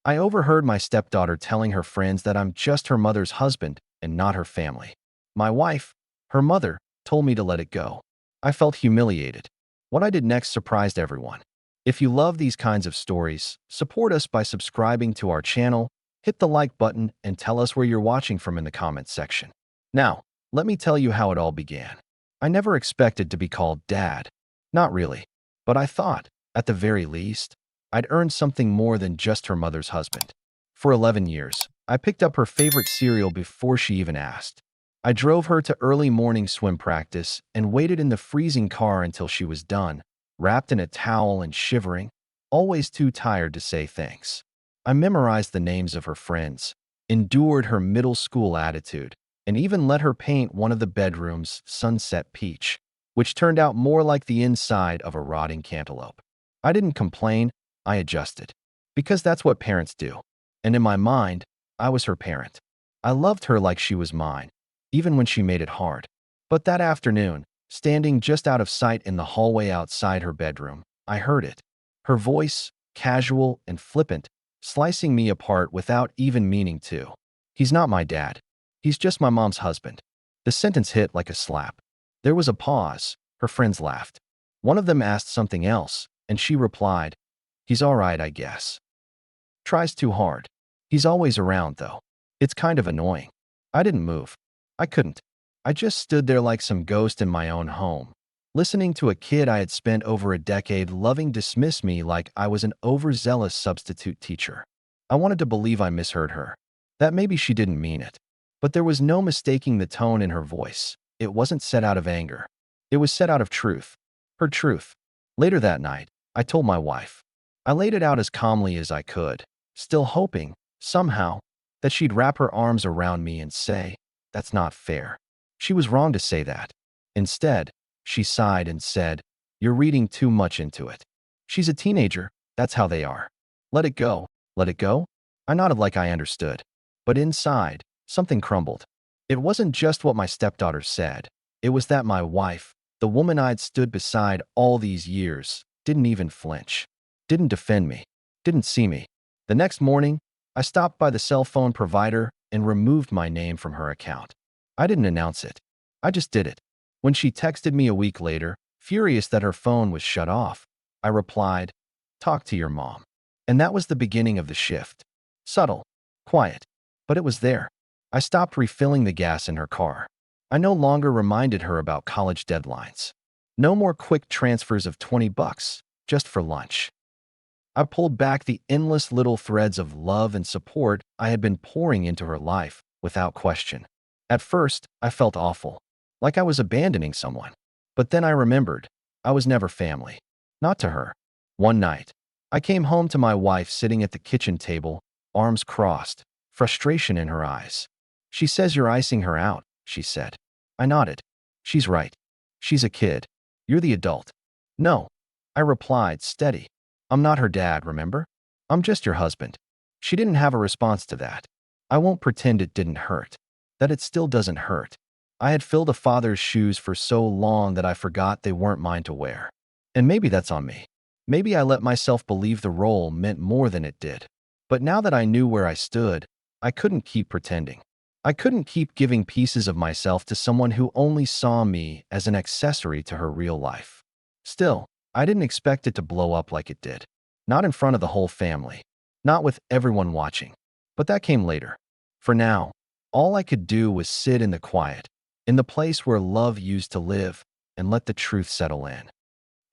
I overheard my stepdaughter telling her friends that I'm just her mother's husband and not her family. My wife, her mother, told me to let it go. I felt humiliated. What I did next surprised everyone. If you love these kinds of stories, support us by subscribing to our channel, hit the like button, and tell us where you're watching from in the comments section. Now, let me tell you how it all began. I never expected to be called Dad. Not really. But I thought, at the very least, I'd earned something more than just her mother's husband. For 11 years, I picked up her favorite cereal before she even asked. I drove her to early morning swim practice and waited in the freezing car until she was done, wrapped in a towel and shivering, always too tired to say thanks. I memorized the names of her friends, endured her middle school attitude, and even let her paint one of the bedrooms sunset peach, which turned out more like the inside of a rotting cantaloupe. I didn't complain, I adjusted. Because that's what parents do. And in my mind, I was her parent. I loved her like she was mine, even when she made it hard. But that afternoon, standing just out of sight in the hallway outside her bedroom, I heard it. Her voice, casual and flippant, slicing me apart without even meaning to. He's not my dad. He's just my mom's husband. The sentence hit like a slap. There was a pause. Her friends laughed. One of them asked something else, and she replied, "He's all right, I guess. Tries too hard. He's always around, though. It's kind of annoying." I didn't move. I couldn't. I just stood there like some ghost in my own home, listening to a kid I had spent over a decade loving dismiss me like I was an overzealous substitute teacher. I wanted to believe I misheard her, that maybe she didn't mean it. But there was no mistaking the tone in her voice. It wasn't set out of anger. It was set out of truth. Her truth. Later that night, I told my wife. I laid it out as calmly as I could, still hoping, somehow, that she'd wrap her arms around me and say, "That's not fair." She was wrong to say that. Instead, she sighed and said, "You're reading too much into it. She's a teenager, that's how they are. Let it go." Let it go? I nodded like I understood. But inside, something crumbled. It wasn't just what my stepdaughter said. It was that my wife, the woman I'd stood beside all these years, didn't even flinch. Didn't defend me. Didn't see me. The next morning, I stopped by the cell phone provider and removed my name from her account. I didn't announce it. I just did it. When she texted me a week later, furious that her phone was shut off, I replied, "Talk to your mom." And that was the beginning of the shift. Subtle, quiet, but it was there. I stopped refilling the gas in her car. I no longer reminded her about college deadlines. No more quick transfers of $20 just for lunch. I pulled back the endless little threads of love and support I had been pouring into her life without question. At first, I felt awful, like I was abandoning someone. But then I remembered, I was never family. Not to her. One night, I came home to my wife sitting at the kitchen table, arms crossed, frustration in her eyes. "She says you're icing her out," she said. I nodded. "She's right. She's a kid. You're the adult." "No," I replied, steady. "I'm not her dad, remember? I'm just your husband." She didn't have a response to that. I won't pretend it didn't hurt. That it still doesn't hurt. I had filled a father's shoes for so long that I forgot they weren't mine to wear. And maybe that's on me. Maybe I let myself believe the role meant more than it did. But now that I knew where I stood, I couldn't keep pretending. I couldn't keep giving pieces of myself to someone who only saw me as an accessory to her real life. Still, I didn't expect it to blow up like it did. Not in front of the whole family. Not with everyone watching. But that came later. For now, all I could do was sit in the quiet, in the place where love used to live, and let the truth settle in.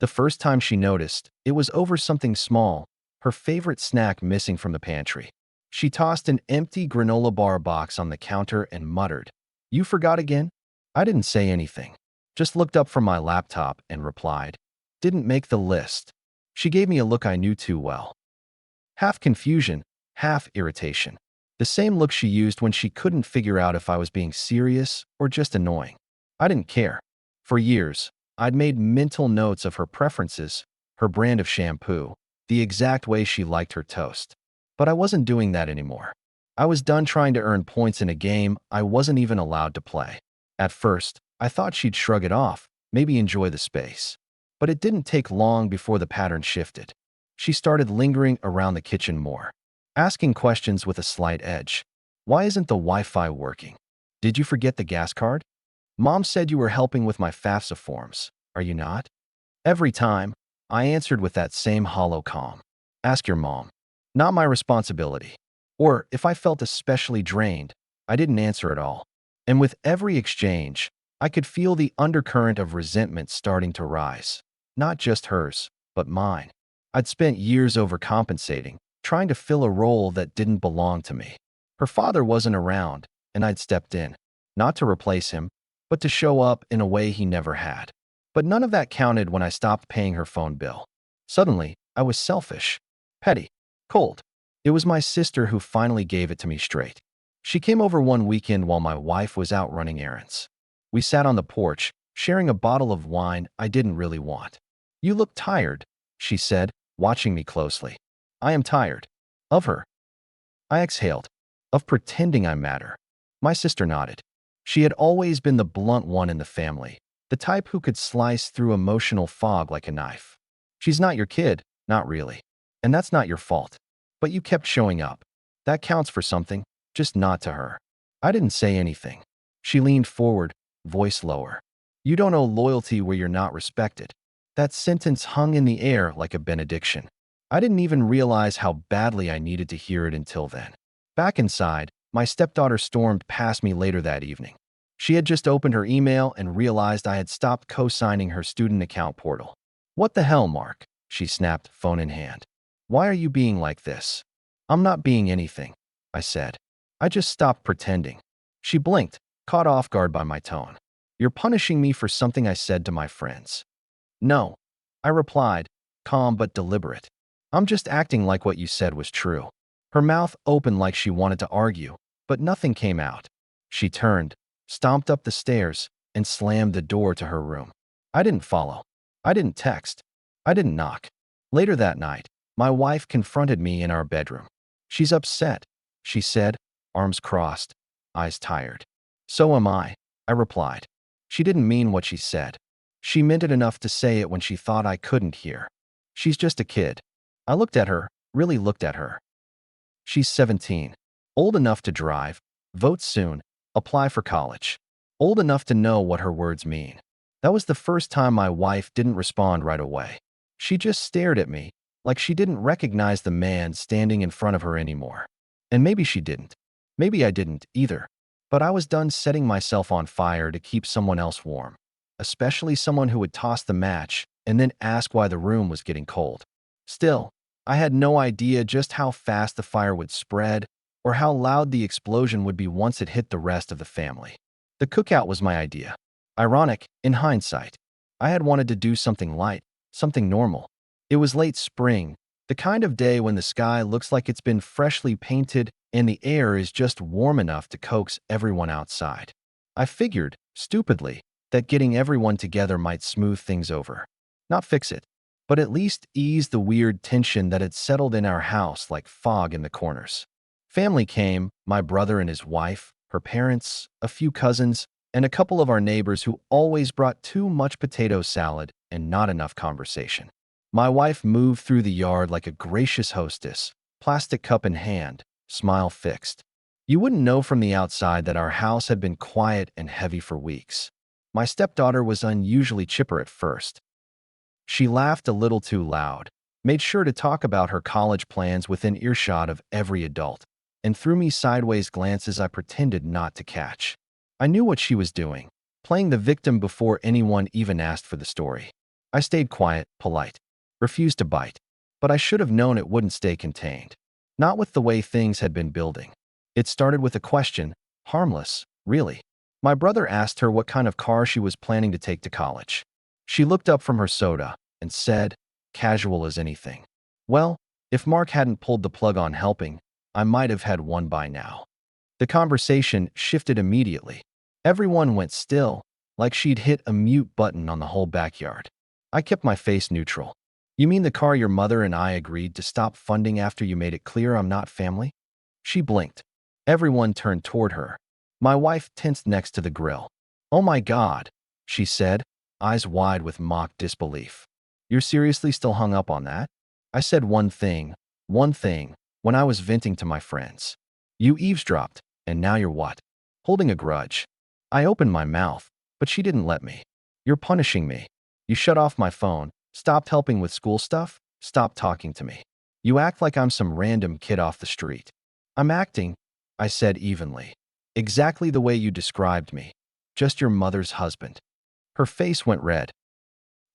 The first time she noticed, it was over something small, her favorite snack missing from the pantry. She tossed an empty granola bar box on the counter and muttered, "You forgot again?" I didn't say anything, just looked up from my laptop and replied, "Didn't make the list." She gave me a look I knew too well. Half confusion, half irritation. The same look she used when she couldn't figure out if I was being serious or just annoying. I didn't care. For years, I'd made mental notes of her preferences, her brand of shampoo, the exact way she liked her toast. But I wasn't doing that anymore. I was done trying to earn points in a game I wasn't even allowed to play. At first, I thought she'd shrug it off, maybe enjoy the space. But it didn't take long before the pattern shifted. She started lingering around the kitchen more. asking questions with a slight edge. Why isn't the Wi-Fi working? Did you forget the gas card? Mom said you were helping with my FAFSA forms. Are you not? Every time, I answered with that same hollow calm. Ask your mom. Not my responsibility. Or, if I felt especially drained, I didn't answer at all. And with every exchange, I could feel the undercurrent of resentment starting to rise. Not just hers, but mine. I'd spent years overcompensating, trying to fill a role that didn't belong to me. Her father wasn't around, and I'd stepped in, not to replace him, but to show up in a way he never had. But none of that counted when I stopped paying her phone bill. Suddenly, I was selfish, petty, cold. It was my sister who finally gave it to me straight. She came over one weekend while my wife was out running errands. We sat on the porch, sharing a bottle of wine I didn't really want. You look tired, she said, watching me closely. I am tired. Of her. I exhaled. Of pretending I matter. My sister nodded. She had always been the blunt one in the family, the type who could slice through emotional fog like a knife. She's not your kid, not really. And that's not your fault. But you kept showing up. That counts for something, just not to her. I didn't say anything. She leaned forward, voice lower. You don't owe loyalty where you're not respected. That sentence hung in the air like a benediction. I didn't even realize how badly I needed to hear it until then. Back inside, my stepdaughter stormed past me later that evening. She had just opened her email and realized I had stopped co-signing her student account portal. What the hell, Mark? She snapped, phone in hand. Why are you being like this? I'm not being anything, I said. I just stopped pretending. She blinked, caught off guard by my tone. You're punishing me for something I said to my friends. No, I replied, calm but deliberate. I'm just acting like what you said was true. Her mouth opened like she wanted to argue, but nothing came out. She turned, stomped up the stairs, and slammed the door to her room. I didn't follow. I didn't text. I didn't knock. Later that night, my wife confronted me in our bedroom. She's upset, she said, arms crossed, eyes tired. So am I replied. She didn't mean what she said. She meant it enough to say it when she thought I couldn't hear. She's just a kid. I looked at her, really looked at her. She's 17, old enough to drive, vote soon, apply for college. Old enough to know what her words mean. That was the first time my wife didn't respond right away. She just stared at me, like she didn't recognize the man standing in front of her anymore. And maybe she didn't. Maybe I didn't either. But I was done setting myself on fire to keep someone else warm, especially someone who would toss the match and then ask why the room was getting cold. Still, I had no idea just how fast the fire would spread or how loud the explosion would be once it hit the rest of the family. The cookout was my idea. Ironic, in hindsight. I had wanted to do something light, something normal. It was late spring, the kind of day when the sky looks like it's been freshly painted and the air is just warm enough to coax everyone outside. I figured, stupidly, that getting everyone together might smooth things over. Not fix it, but at least ease the weird tension that had settled in our house like fog in the corners. Family came, my brother and his wife, her parents, a few cousins, and a couple of our neighbors who always brought too much potato salad and not enough conversation. My wife moved through the yard like a gracious hostess, plastic cup in hand, smile fixed. You wouldn't know from the outside that our house had been quiet and heavy for weeks. My stepdaughter was unusually chipper at first. She laughed a little too loud, made sure to talk about her college plans within earshot of every adult, and threw me sideways glances I pretended not to catch. I knew what she was doing, playing the victim before anyone even asked for the story. I stayed quiet, polite, refused to bite, but I should have known it wouldn't stay contained. Not with the way things had been building. It started with a question, harmless, really. My brother asked her what kind of car she was planning to take to college. She looked up from her soda and said, casual as anything, well, if Mark hadn't pulled the plug on helping, I might have had one by now. The conversation shifted immediately. Everyone went still, like she'd hit a mute button on the whole backyard. I kept my face neutral. You mean the car your mother and I agreed to stop funding after you made it clear I'm not family? She blinked. Everyone turned toward her. My wife tensed next to the grill. Oh my God, she said, eyes wide with mock disbelief. You're seriously still hung up on that? I said one thing, when I was venting to my friends. You eavesdropped, and now you're what? Holding a grudge. I opened my mouth, but she didn't let me. You're punishing me. You shut off my phone, stopped helping with school stuff, stopped talking to me. You act like I'm some random kid off the street. I'm acting, I said evenly. Exactly the way you described me. Just your mother's husband. Her face went red.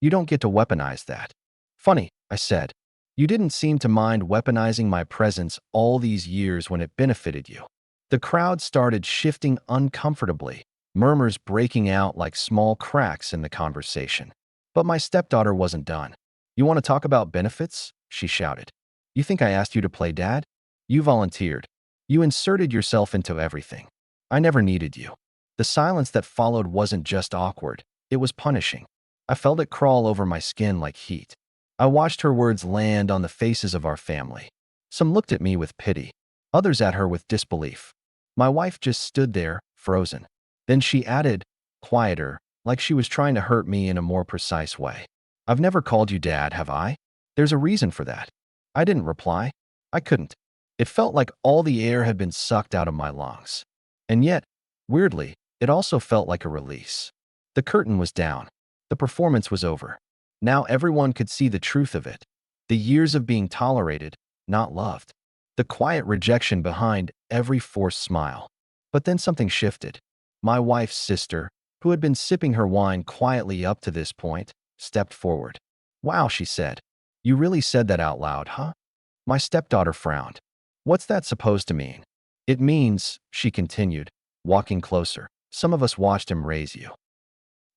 You don't get to weaponize that. Funny, I said. You didn't seem to mind weaponizing my presence all these years when it benefited you. The crowd started shifting uncomfortably, murmurs breaking out like small cracks in the conversation. But my stepdaughter wasn't done. You want to talk about benefits? She shouted. You think I asked you to play dad? You volunteered. You inserted yourself into everything. I never needed you. The silence that followed wasn't just awkward, it was punishing. I felt it crawl over my skin like heat. I watched her words land on the faces of our family. Some looked at me with pity, others at her with disbelief. My wife just stood there, frozen. Then she added, quieter, like she was trying to hurt me in a more precise way. I've never called you dad, have I? There's a reason for that. I didn't reply. I couldn't. It felt like all the air had been sucked out of my lungs. And yet, weirdly, it also felt like a release. The curtain was down. The performance was over. Now everyone could see the truth of it. The years of being tolerated, not loved. The quiet rejection behind every forced smile. But then something shifted. My wife's sister, who had been sipping her wine quietly up to this point, stepped forward. Wow, she said. You really said that out loud, huh? My stepdaughter frowned. What's that supposed to mean? It means, she continued, walking closer, some of us watched him raise you.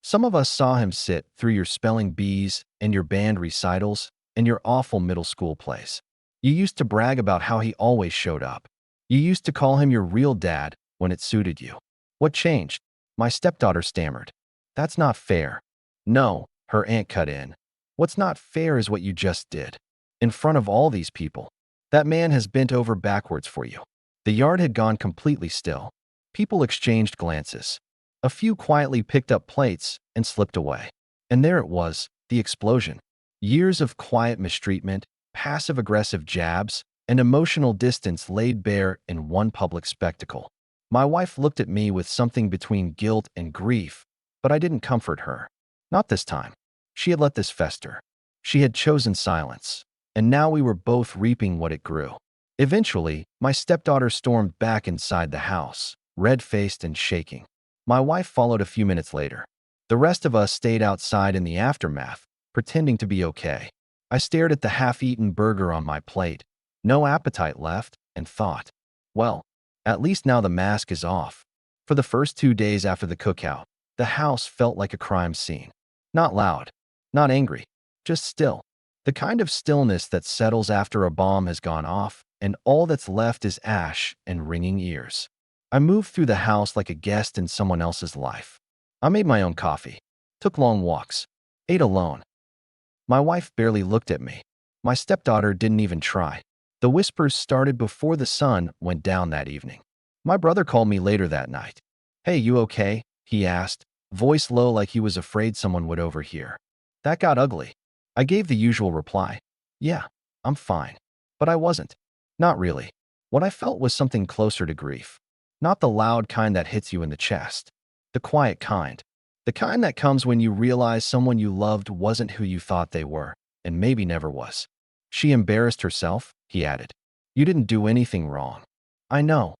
Some of us saw him sit through your spelling bees and your band recitals and your awful middle school plays. You used to brag about how he always showed up. You used to call him your real dad when it suited you. What changed? My stepdaughter stammered. That's not fair. No, her aunt cut in. What's not fair is what you just did. In front of all these people. That man has bent over backwards for you. The yard had gone completely still. People exchanged glances. A few quietly picked up plates and slipped away. And there it was, the explosion. Years of quiet mistreatment, passive-aggressive jabs, and emotional distance laid bare in one public spectacle. My wife looked at me with something between guilt and grief, but I didn't comfort her. Not this time. She had let this fester. She had chosen silence, and now we were both reaping what it grew. Eventually, my stepdaughter stormed back inside the house, red-faced and shaking. My wife followed a few minutes later. The rest of us stayed outside in the aftermath, pretending to be okay. I stared at the half-eaten burger on my plate, no appetite left, and thought, well, at least now the mask is off. For the first 2 days after the cookout, the house felt like a crime scene. Not loud, not angry, just still. The kind of stillness that settles after a bomb has gone off, and all that's left is ash and ringing ears. I moved through the house like a guest in someone else's life. I made my own coffee, took long walks, ate alone. My wife barely looked at me. My stepdaughter didn't even try. The whispers started before the sun went down that evening. My brother called me later that night. Hey, you okay? He asked, voice low like he was afraid someone would overhear. That got ugly. I gave the usual reply. Yeah, I'm fine. But I wasn't. Not really. What I felt was something closer to grief. Not the loud kind that hits you in the chest. The quiet kind. The kind that comes when you realize someone you loved wasn't who you thought they were, and maybe never was. She embarrassed herself, he added. You didn't do anything wrong. I know,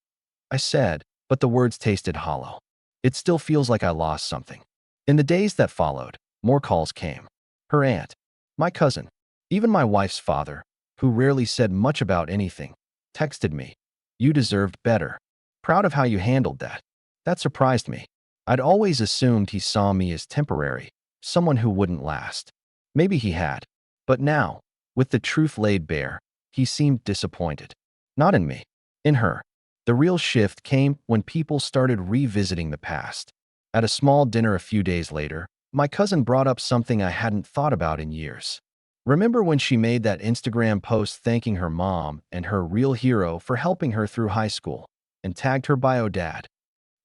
I said, but the words tasted hollow. It still feels like I lost something. In the days that followed, more calls came. Her aunt, my cousin, even my wife's father, who rarely said much about anything, texted me. You deserved better. Proud of how you handled that. That surprised me. I'd always assumed he saw me as temporary, someone who wouldn't last. Maybe he had. But now, with the truth laid bare, he seemed disappointed. Not in me, in her. The real shift came when people started revisiting the past. At a small dinner a few days later, my cousin brought up something I hadn't thought about in years. Remember when she made that Instagram post thanking her mom and her real hero for helping her through high school, and tagged her bio dad?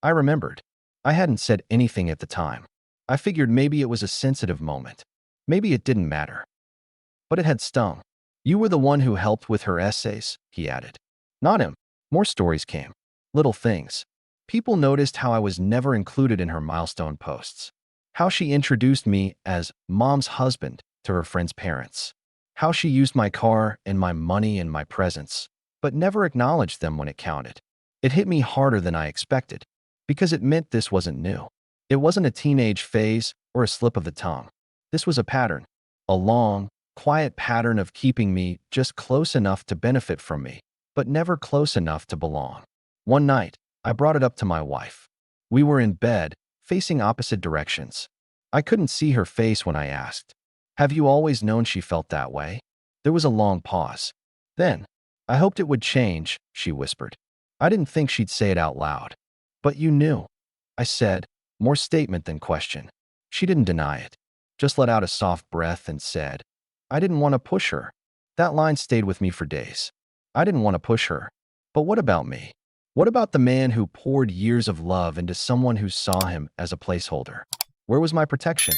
I remembered. I hadn't said anything at the time. I figured maybe it was a sensitive moment. Maybe it didn't matter. But it had stung. You were the one who helped with her essays, he added. Not him. More stories came. Little things. People noticed how I was never included in her milestone posts. How she introduced me as mom's husband to her friends' parents. How she used my car and my money and my presents, but never acknowledged them when it counted. It hit me harder than I expected, because it meant this wasn't new. It wasn't a teenage phase or a slip of the tongue. This was a pattern, a long, quiet pattern of keeping me just close enough to benefit from me, but never close enough to belong. One night, I brought it up to my wife. We were in bed, facing opposite directions. I couldn't see her face when I asked, "Have you always known she felt that way?" There was a long pause. Then, "I hoped it would change," she whispered. I didn't think she'd say it out loud. "But you knew," I said, more statement than question. She didn't deny it, just let out a soft breath and said, "I didn't want to push her." That line stayed with me for days. I didn't want to push her. But what about me? What about the man who poured years of love into someone who saw him as a placeholder? Where was my protection?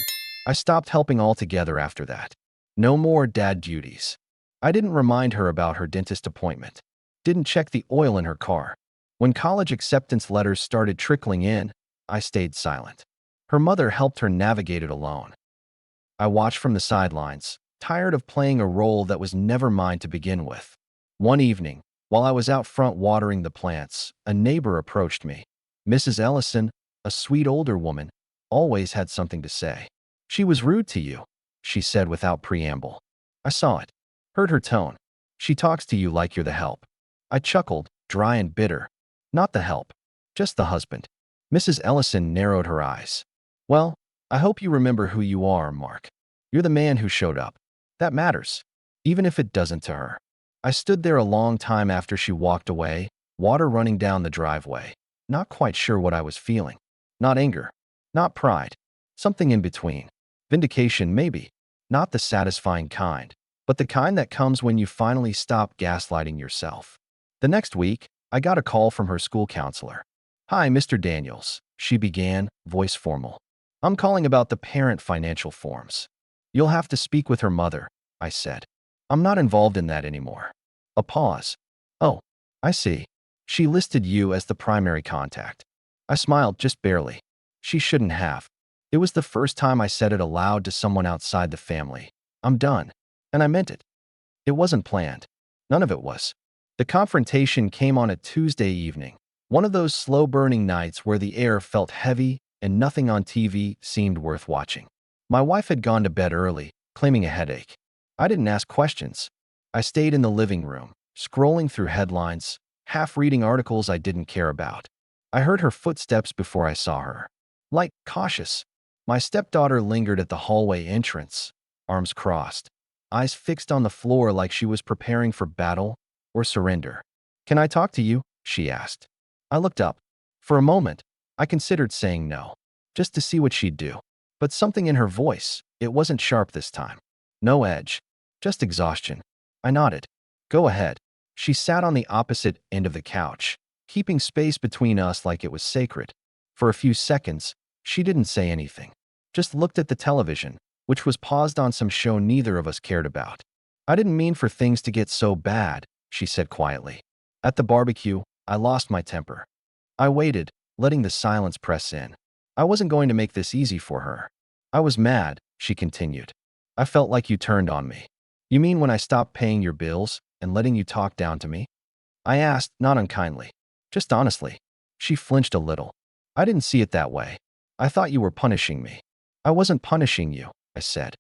I stopped helping altogether after that. No more dad duties. I didn't remind her about her dentist appointment. Didn't check the oil in her car. When college acceptance letters started trickling in, I stayed silent. Her mother helped her navigate it alone. I watched from the sidelines, tired of playing a role that was never mine to begin with. One evening, while I was out front watering the plants, a neighbor approached me. Mrs. Ellison, a sweet older woman, always had something to say. "She was rude to you," she said without preamble. I saw it, heard her tone. "She talks to you like you're the help." I chuckled, dry and bitter. "Not the help, just the husband." Mrs. Ellison narrowed her eyes. "Well, I hope you remember who you are, Mark. You're the man who showed up. That matters, even if it doesn't to her." I stood there a long time after she walked away, water running down the driveway, not quite sure what I was feeling. Not anger, not pride, something in between. Vindication, maybe. Not the satisfying kind, but the kind that comes when you finally stop gaslighting yourself. The next week, I got a call from her school counselor. "Hi, Mr. Daniels," she began, voice formal. "I'm calling about the parent financial forms." "You'll have to speak with her mother," I said. "I'm not involved in that anymore." A pause. "Oh, I see. She listed you as the primary contact." I smiled just barely. She shouldn't have. It was the first time I said it aloud to someone outside the family. I'm done. And I meant it. It wasn't planned. None of it was. The confrontation came on a Tuesday evening, one of those slow-burning nights where the air felt heavy and nothing on TV seemed worth watching. My wife had gone to bed early, claiming a headache. I didn't ask questions. I stayed in the living room, scrolling through headlines, half reading articles I didn't care about. I heard her footsteps before I saw her. Light, cautious. My stepdaughter lingered at the hallway entrance, arms crossed, eyes fixed on the floor like she was preparing for battle or surrender. "Can I talk to you?" she asked. I looked up. For a moment, I considered saying no, just to see what she'd do. But something in her voice, it wasn't sharp this time. No edge, just exhaustion. I nodded. "Go ahead." She sat on the opposite end of the couch, keeping space between us like it was sacred. For a few seconds, she didn't say anything, just looked at the television, which was paused on some show neither of us cared about. "I didn't mean for things to get so bad," she said quietly. "At the barbecue, I lost my temper." I waited, letting the silence press in. I wasn't going to make this easy for her. "I was mad," she continued. "I felt like you turned on me." "You mean when I stopped paying your bills and letting you talk down to me?" I asked, not unkindly, just honestly. She flinched a little. "I didn't see it that way. I thought you were punishing me." "I wasn't punishing you," I said.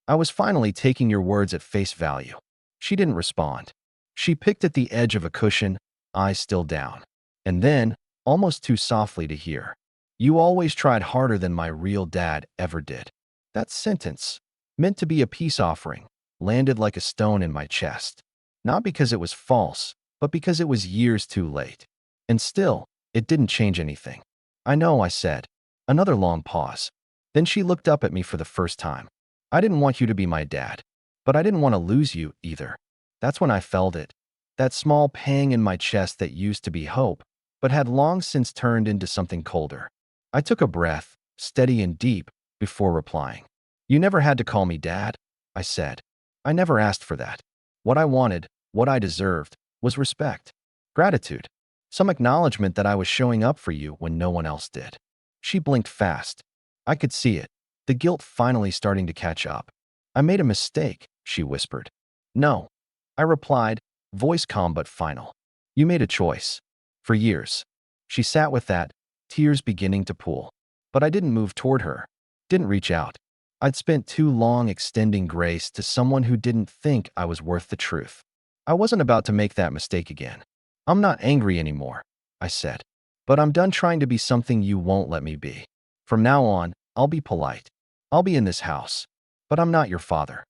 "I was finally taking your words at face value." She didn't respond. She picked at the edge of a cushion, eyes still down. And then, almost too softly to hear, "You always tried harder than my real dad ever did." That sentence, meant to be a peace offering, landed like a stone in my chest. Not because it was false, but because it was years too late. And still, it didn't change anything. "I know," I said. Another long pause. Then she looked up at me for the first time. "I didn't want you to be my dad, but I didn't want to lose you either." That's when I felt it. That small pang in my chest that used to be hope, but had long since turned into something colder. I took a breath, steady and deep, before replying. "You never had to call me dad," I said. "I never asked for that." What I wanted, what I deserved, was respect, gratitude, some acknowledgement that I was showing up for you when no one else did. She blinked fast. I could see it, the guilt finally starting to catch up. I made a mistake, she whispered. No, I replied, voice calm but final. You made a choice. For years. She sat with that, tears beginning to pool. But I didn't move toward her, didn't reach out. I'd spent too long extending grace to someone who didn't think I was worth the truth. I wasn't about to make that mistake again. I'm not angry anymore, I said. But I'm done trying to be something you won't let me be. From now on, I'll be polite. I'll be in this house. But I'm not your father.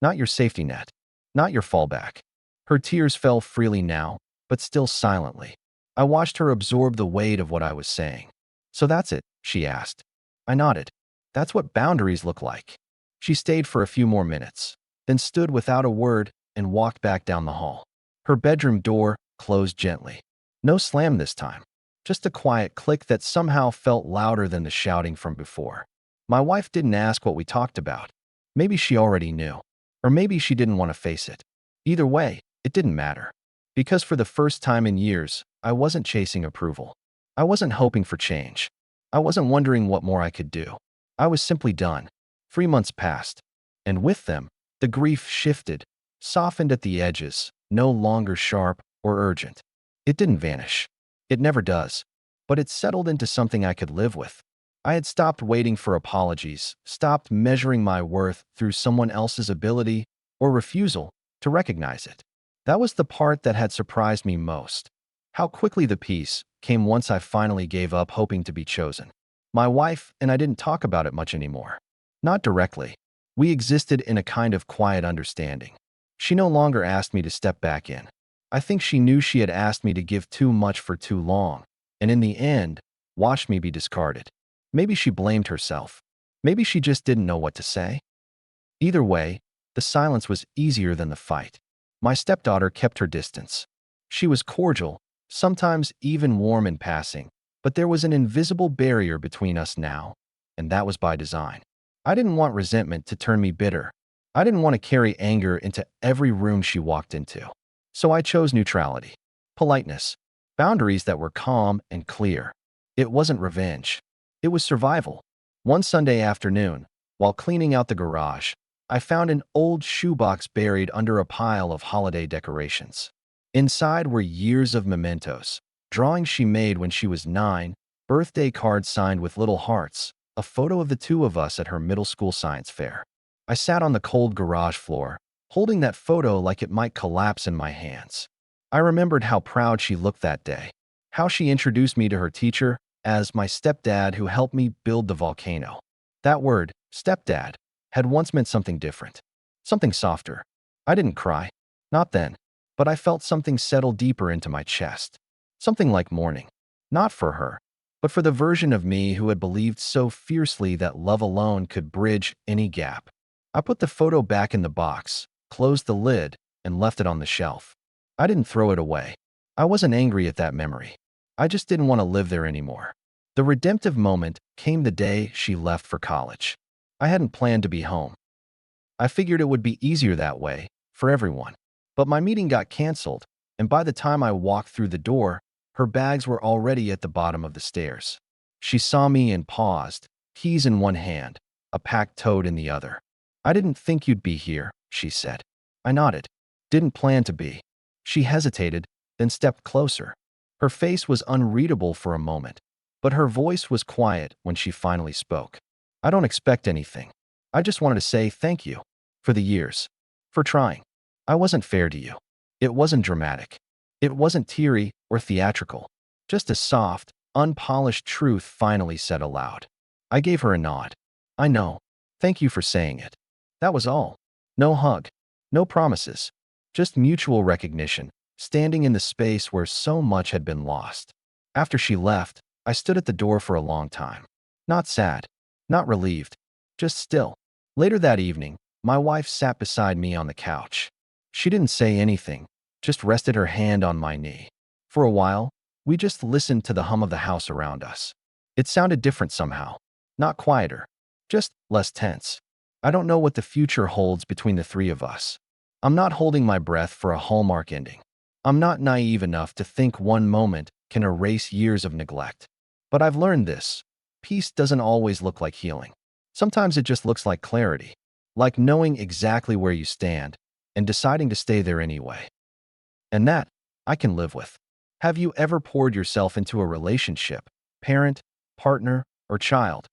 Not your safety net. Not your fallback. Her tears fell freely now, but still silently. I watched her absorb the weight of what I was saying. So that's it, she asked. I nodded. That's what boundaries look like. She stayed for a few more minutes, then stood without a word and walked back down the hall. Her bedroom door closed gently. No slam this time. Just a quiet click that somehow felt louder than the shouting from before. My wife didn't ask what we talked about. Maybe she already knew. Or maybe she didn't want to face it. Either way, it didn't matter. Because for the first time in years, I wasn't chasing approval. I wasn't hoping for change. I wasn't wondering what more I could do. I was simply done. 3 months passed. And with them, the grief shifted, softened at the edges, no longer sharp or urgent. It didn't vanish. It never does. But it settled into something I could live with. I had stopped waiting for apologies, stopped measuring my worth through someone else's ability or refusal to recognize it. That was the part that had surprised me most. How quickly the peace came once I finally gave up hoping to be chosen. My wife and I didn't talk about it much anymore. Not directly. We existed in a kind of quiet understanding. She no longer asked me to step back in. I think she knew she had asked me to give too much for too long, and in the end, watched me be discarded. Maybe she blamed herself. Maybe she just didn't know what to say. Either way, the silence was easier than the fight. My stepdaughter kept her distance. She was cordial, sometimes even warm in passing, but there was an invisible barrier between us now, and that was by design. I didn't want resentment to turn me bitter. I didn't want to carry anger into every room she walked into. So I chose neutrality, politeness, boundaries that were calm and clear. It wasn't revenge. It was survival. One Sunday afternoon, while cleaning out the garage, I found an old shoebox buried under a pile of holiday decorations. Inside were years of mementos, drawings she made when she was 9, birthday cards signed with little hearts, a photo of the two of us at her middle school science fair. I sat on the cold garage floor, holding that photo like it might collapse in my hands. I remembered how proud she looked that day, how she introduced me to her teacher as my stepdad who helped me build the volcano. That word, stepdad, had once meant something different, something softer. I didn't cry, not then, but I felt something settle deeper into my chest, something like mourning, not for her, but for the version of me who had believed so fiercely that love alone could bridge any gap. I put the photo back in the box, closed the lid, and left it on the shelf. I didn't throw it away. I wasn't angry at that memory. I just didn't want to live there anymore. The redemptive moment came the day she left for college. I hadn't planned to be home. I figured it would be easier that way, for everyone. But my meeting got canceled, and by the time I walked through the door, her bags were already at the bottom of the stairs. She saw me and paused, keys in one hand, a packed toad in the other. I didn't think you'd be here, she said. I nodded. Didn't plan to be. She hesitated, then stepped closer. Her face was unreadable for a moment, but her voice was quiet when she finally spoke. I don't expect anything. I just wanted to say thank you. For the years. For trying. I wasn't fair to you. It wasn't dramatic. It wasn't teary or theatrical. Just a soft, unpolished truth finally said aloud. I gave her a nod. I know. Thank you for saying it. That was all. No hug. No promises. Just mutual recognition, standing in the space where so much had been lost. After she left, I stood at the door for a long time. Not sad. Not relieved. Just still. Later that evening, my wife sat beside me on the couch. She didn't say anything, just rested her hand on my knee. For a while, we just listened to the hum of the house around us. It sounded different somehow. Not quieter. Just less tense. I don't know what the future holds between the three of us. I'm not holding my breath for a Hallmark ending. I'm not naive enough to think one moment can erase years of neglect. But I've learned this. Peace doesn't always look like healing. Sometimes it just looks like clarity, like knowing exactly where you stand and deciding to stay there anyway. And that, I can live with. Have you ever poured yourself into a relationship, parent, partner, or child,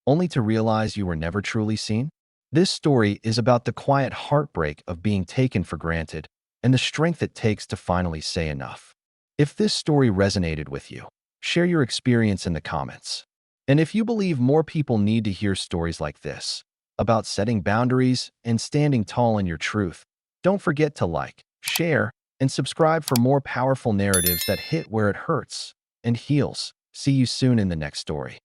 only to realize you were never truly seen? This story is about the quiet heartbreak of being taken for granted and the strength it takes to finally say enough. If this story resonated with you, share your experience in the comments. And if you believe more people need to hear stories like this, about setting boundaries and standing tall in your truth, don't forget to like, share, and subscribe for more powerful narratives that hit where it hurts and heals. See you soon in the next story.